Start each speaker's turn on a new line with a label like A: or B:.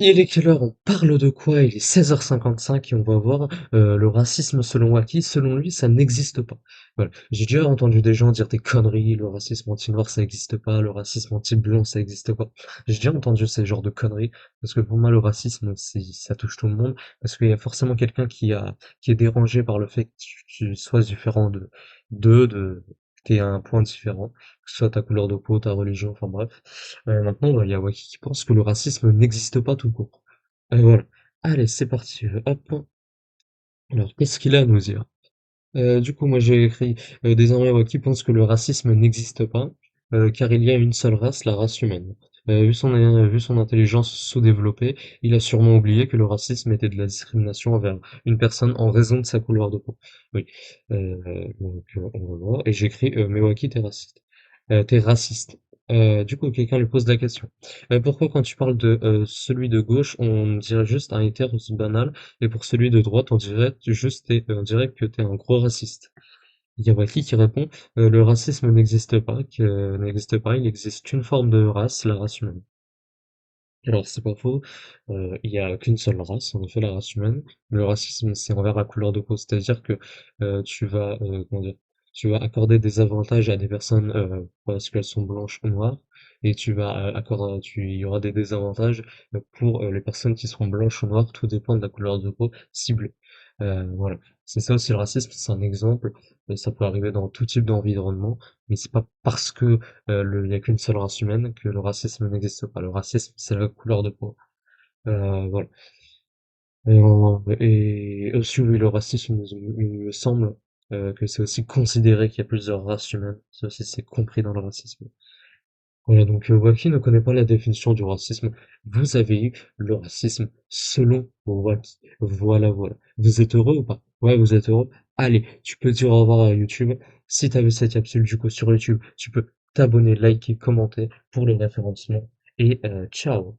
A: Il est quelle heure? On parle de quoi? Il est 16h55 et on va voir le racisme selon Waki. Selon lui, ça n'existe pas. Voilà. J'ai déjà entendu des gens dire des conneries, le racisme anti-noir, ça n'existe pas, le racisme anti-blanc, ça n'existe pas. J'ai déjà entendu ces genres de conneries, parce que pour moi, le racisme, ça touche tout le monde, parce qu'il y a forcément quelqu'un qui est dérangé par le fait que tu sois différent que t'aies un point différent, que ce soit ta couleur de peau, ta religion, enfin bref. Maintenant, il y a Waki qui pense que le racisme n'existe pas tout court. Voilà. Allez, c'est parti. Hop. Alors, qu'est-ce qu'il a à nous dire? Du coup, moi j'ai écrit désormais Waki pense que le racisme n'existe pas, car il y a une seule race, la race humaine. Vu son intelligence sous-développée, il a sûrement oublié que le racisme était de la discrimination envers une personne en raison de sa couleur de peau. Oui. On va voir. Et j'écris mais Waki, t'es raciste. Du coup, quelqu'un lui pose la question. Pourquoi quand tu parles de celui de gauche, on dirait juste un hétéro banal, et pour celui de droite, on dirait que t'es un gros raciste. Il y a Waki qui répond, le racisme n'existe pas, il existe qu'une forme de race, la race humaine. Alors c'est pas faux, il y a qu'une seule race, en effet la race humaine. Le racisme c'est envers la couleur de peau, c'est-à-dire que comment dire, tu vas accorder des avantages à des personnes parce qu'elles sont blanches ou noires, et il y aura des désavantages pour les personnes qui seront blanches ou noires, tout dépend de la couleur de peau ciblée. Voilà, c'est ça aussi le racisme, c'est un exemple, ça peut arriver dans tout type d'environnement, mais c'est pas parce que il y a qu'une seule race humaine que le racisme n'existe pas. Le racisme, c'est la couleur de peau. Voilà. Et aussi, oui, le racisme, il me semble que c'est aussi considéré qu'il y a plusieurs races humaines. Ça aussi, c'est compris dans le racisme. Voilà, donc Waki ne connaît pas la définition du racisme. Vous avez eu le racisme selon Waki. Voilà, voilà. Vous êtes heureux ou pas? Ouais, vous êtes heureux. Allez, tu peux dire au revoir à YouTube. Si tu as vu cette capsule du coup sur YouTube, tu peux t'abonner, liker, commenter pour les référencements. Et ciao!